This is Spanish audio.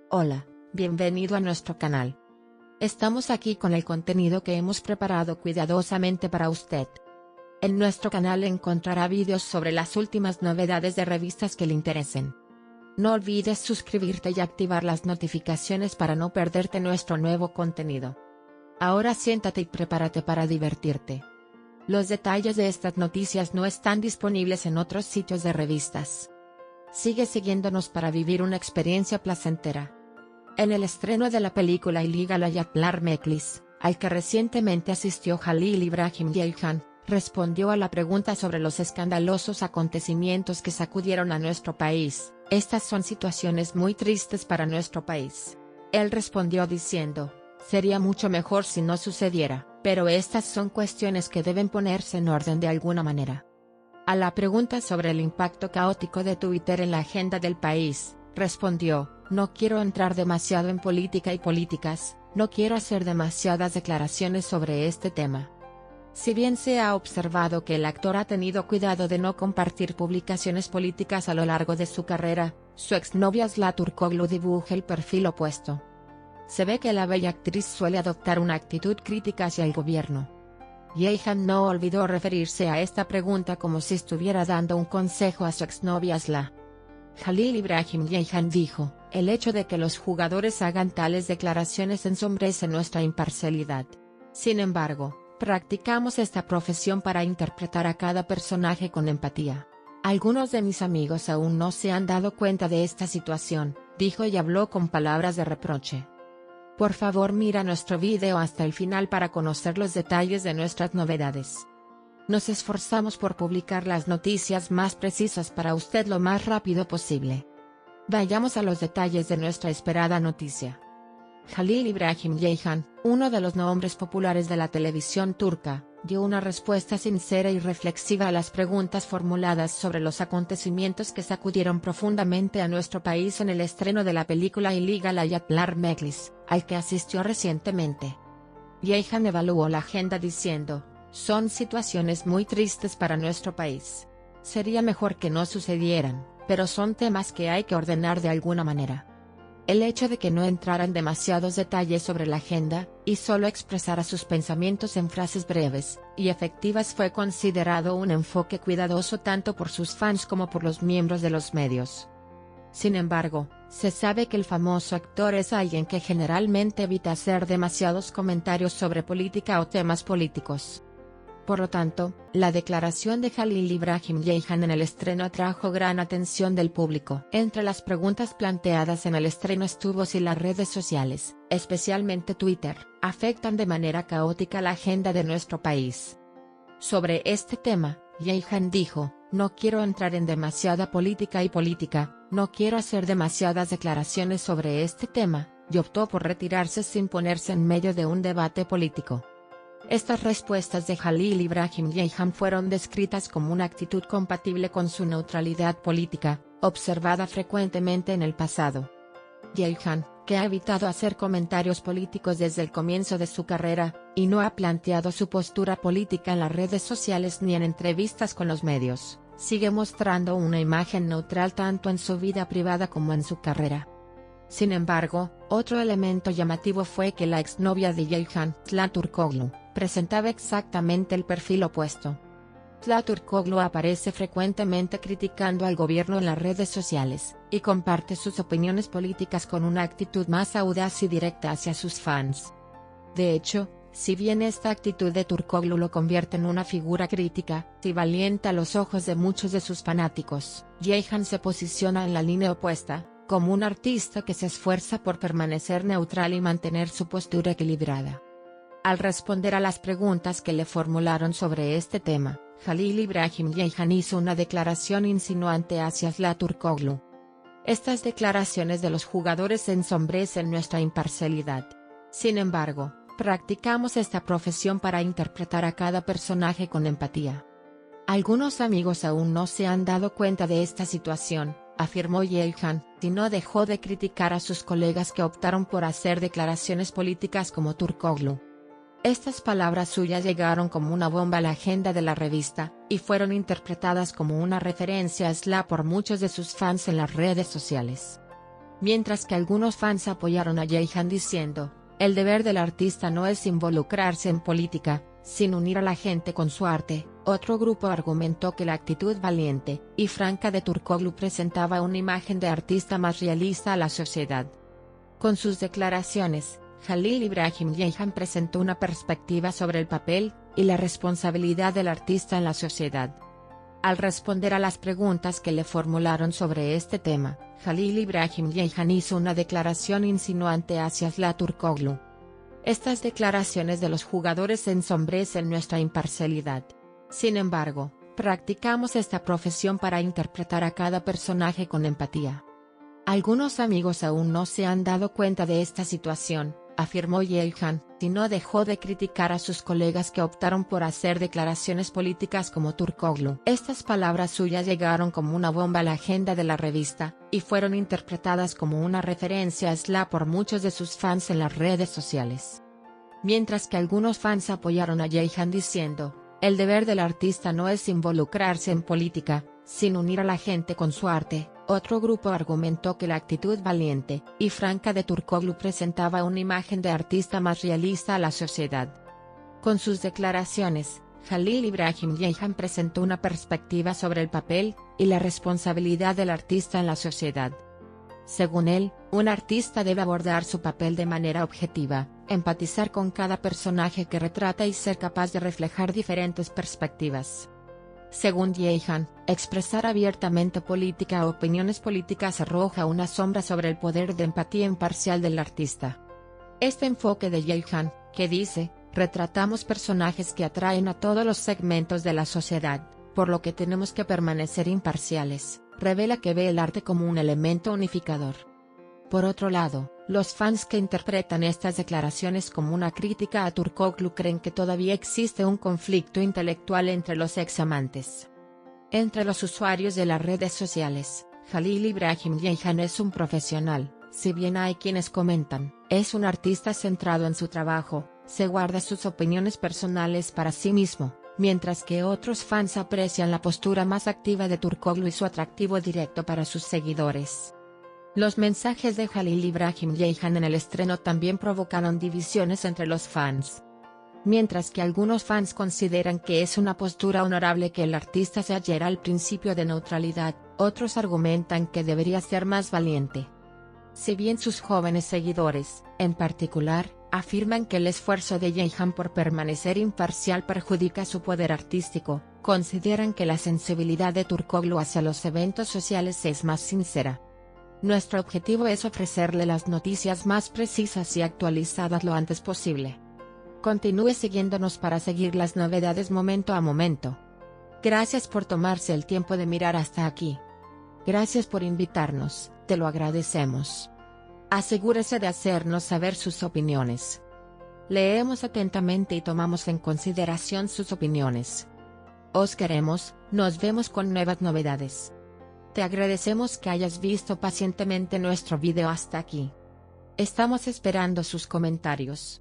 Hola, bienvenido a nuestro canal. Estamos aquí con el contenido que hemos preparado cuidadosamente para usted. En nuestro canal encontrará vídeos sobre las últimas novedades de revistas que le interesen. No olvides suscribirte y activar las notificaciones para no perderte nuestro nuevo contenido. Ahora siéntate y prepárate para divertirte. Los detalles de estas noticias no están disponibles en otros sitios de revistas. Sigue siguiéndonos para vivir una experiencia placentera. En el estreno de la película Illegal Ayatlar Meklis, al que recientemente asistió Jalil Ibrahim Ceyhan, respondió a la pregunta sobre los escandalosos acontecimientos que sacudieron a nuestro país. Estas son situaciones muy tristes para nuestro país. Él respondió diciendo, sería mucho mejor si no sucediera, pero estas son cuestiones que deben ponerse en orden de alguna manera. A la pregunta sobre el impacto caótico de Twitter en la agenda del país, respondió, no quiero entrar demasiado en política y políticas, no quiero hacer demasiadas declaraciones sobre este tema. Si bien se ha observado que el actor ha tenido cuidado de no compartir publicaciones políticas a lo largo de su carrera, su exnovia Aslı Turkoglu dibuja el perfil opuesto. Se ve que la bella actriz suele adoptar una actitud crítica hacia el gobierno. Ceyhan no olvidó referirse a esta pregunta como si estuviera dando un consejo a su exnovia Aslı. Jalil Ibrahim Ceyhan dijo, el hecho de que los jugadores hagan tales declaraciones ensombrece nuestra imparcialidad. Sin embargo, practicamos esta profesión para interpretar a cada personaje con empatía. Algunos de mis amigos aún no se han dado cuenta de esta situación, dijo y habló con palabras de reproche. Por favor mira nuestro video hasta el final para conocer los detalles de nuestras novedades. Nos esforzamos por publicar las noticias más precisas para usted lo más rápido posible. Vayamos a los detalles de nuestra esperada noticia. Jalil Ibrahim Ceyhan, uno de los nombres populares de la televisión turca, dio una respuesta sincera y reflexiva a las preguntas formuladas sobre los acontecimientos que sacudieron profundamente a nuestro país en el estreno de la película Illegal Ayatlar Meklis, al que asistió recientemente. Ceyhan evaluó la agenda diciendo, son situaciones muy tristes para nuestro país. Sería mejor que no sucedieran, pero son temas que hay que ordenar de alguna manera. El hecho de que no entraran demasiados detalles sobre la agenda, y solo expresara sus pensamientos en frases breves y efectivas fue considerado un enfoque cuidadoso tanto por sus fans como por los miembros de los medios. Sin embargo, se sabe que el famoso actor es alguien que generalmente evita hacer demasiados comentarios sobre política o temas políticos. Por lo tanto, la declaración de Jalil Ibrahim Ceyhan en el estreno atrajo gran atención del público. Entre las preguntas planteadas en el estreno estuvo si las redes sociales, especialmente Twitter, afectan de manera caótica la agenda de nuestro país. Sobre este tema, Ceyhan dijo, no quiero entrar en demasiada política y política, no quiero hacer demasiadas declaraciones sobre este tema, y optó por retirarse sin ponerse en medio de un debate político. Estas respuestas de Jalil Ibrahim Ceyhan fueron descritas como una actitud compatible con su neutralidad política, observada frecuentemente en el pasado. Ceyhan, que ha evitado hacer comentarios políticos desde el comienzo de su carrera, y no ha planteado su postura política en las redes sociales ni en entrevistas con los medios, sigue mostrando una imagen neutral tanto en su vida privada como en su carrera. Sin embargo, otro elemento llamativo fue que la exnovia de Ceyhan, Aslı Turkoglu, presentaba exactamente el perfil opuesto. Aslı Turkoglu aparece frecuentemente criticando al gobierno en las redes sociales, y comparte sus opiniones políticas con una actitud más audaz y directa hacia sus fans. De hecho, si bien esta actitud de Turkoglu lo convierte en una figura crítica y valiente a los ojos de muchos de sus fanáticos, Ceyhan se posiciona en la línea opuesta, como un artista que se esfuerza por permanecer neutral y mantener su postura equilibrada. Al responder a las preguntas que le formularon sobre este tema, Jalil Ibrahim Ceyhan hizo una declaración insinuante hacia Aslı Turkoglu. Estas declaraciones de los jugadores ensombrecen nuestra imparcialidad. Sin embargo, practicamos esta profesión para interpretar a cada personaje con empatía. Algunos amigos aún no se han dado cuenta de esta situación, afirmó Ceyhan, y no dejó de criticar a sus colegas que optaron por hacer declaraciones políticas como Turkoglu. Estas palabras suyas llegaron como una bomba a la agenda de la revista, y fueron interpretadas como una referencia a Aslı por muchos de sus fans en las redes sociales. Mientras que algunos fans apoyaron a Jaehan diciendo, el deber del artista no es involucrarse en política, sino unir a la gente con su arte, otro grupo argumentó que la actitud valiente y franca de Turkoglu presentaba una imagen de artista más realista a la sociedad. Con sus declaraciones, Halil Ibrahim Ceyhan presentó una perspectiva sobre el papel y la responsabilidad del artista en la sociedad. Al responder a las preguntas que le formularon sobre este tema, Halil Ibrahim Ceyhan hizo una declaración insinuante hacia Asla Turkoglu. Estas declaraciones de los jugadores ensombrecen nuestra imparcialidad. Sin embargo, practicamos esta profesión para interpretar a cada personaje con empatía. Algunos amigos aún no se han dado cuenta de esta situación, afirmó Ceyhan, y no dejó de criticar a sus colegas que optaron por hacer declaraciones políticas como Turkoglu. Estas palabras suyas llegaron como una bomba a la agenda de la revista, y fueron interpretadas como una referencia a Asla por muchos de sus fans en las redes sociales. Mientras que algunos fans apoyaron a Ceyhan diciendo, el deber del artista no es involucrarse en política, sino unir a la gente con su arte, otro grupo argumentó que la actitud valiente y franca de Turkoglu presentaba una imagen de artista más realista a la sociedad. Con sus declaraciones, Halil Ibrahim Ceyhan presentó una perspectiva sobre el papel y la responsabilidad del artista en la sociedad. Según él, un artista debe abordar su papel de manera objetiva, empatizar con cada personaje que retrata y ser capaz de reflejar diferentes perspectivas. Según Ceyhan, expresar abiertamente política o opiniones políticas arroja una sombra sobre el poder de empatía imparcial del artista. Este enfoque de Ceyhan, que dice, retratamos personajes que atraen a todos los segmentos de la sociedad, por lo que tenemos que permanecer imparciales, revela que ve el arte como un elemento unificador. Por otro lado, los fans que interpretan estas declaraciones como una crítica a Turkoglu creen que todavía existe un conflicto intelectual entre los examantes. Entre los usuarios de las redes sociales, Halil Ibrahim Ceyhan es un profesional, si bien hay quienes comentan, es un artista centrado en su trabajo, se guarda sus opiniones personales para sí mismo, mientras que otros fans aprecian la postura más activa de Turkoglu y su atractivo directo para sus seguidores. Los mensajes de Halil Ibrahim Ceyhan en el estreno también provocaron divisiones entre los fans. Mientras que algunos fans consideran que es una postura honorable que el artista se adhiera al principio de neutralidad, otros argumentan que debería ser más valiente. Si bien sus jóvenes seguidores, en particular, afirman que el esfuerzo de Ceyhan por permanecer imparcial perjudica su poder artístico, consideran que la sensibilidad de Turkoglu hacia los eventos sociales es más sincera. Nuestro objetivo es ofrecerle las noticias más precisas y actualizadas lo antes posible. Continúe siguiéndonos para seguir las novedades momento a momento. Gracias por tomarse el tiempo de mirar hasta aquí. Gracias por invitarnos, te lo agradecemos. Asegúrese de hacernos saber sus opiniones. Leemos atentamente y tomamos en consideración sus opiniones. Os queremos, nos vemos con nuevas novedades. Te agradecemos que hayas visto pacientemente nuestro video hasta aquí. Estamos esperando sus comentarios.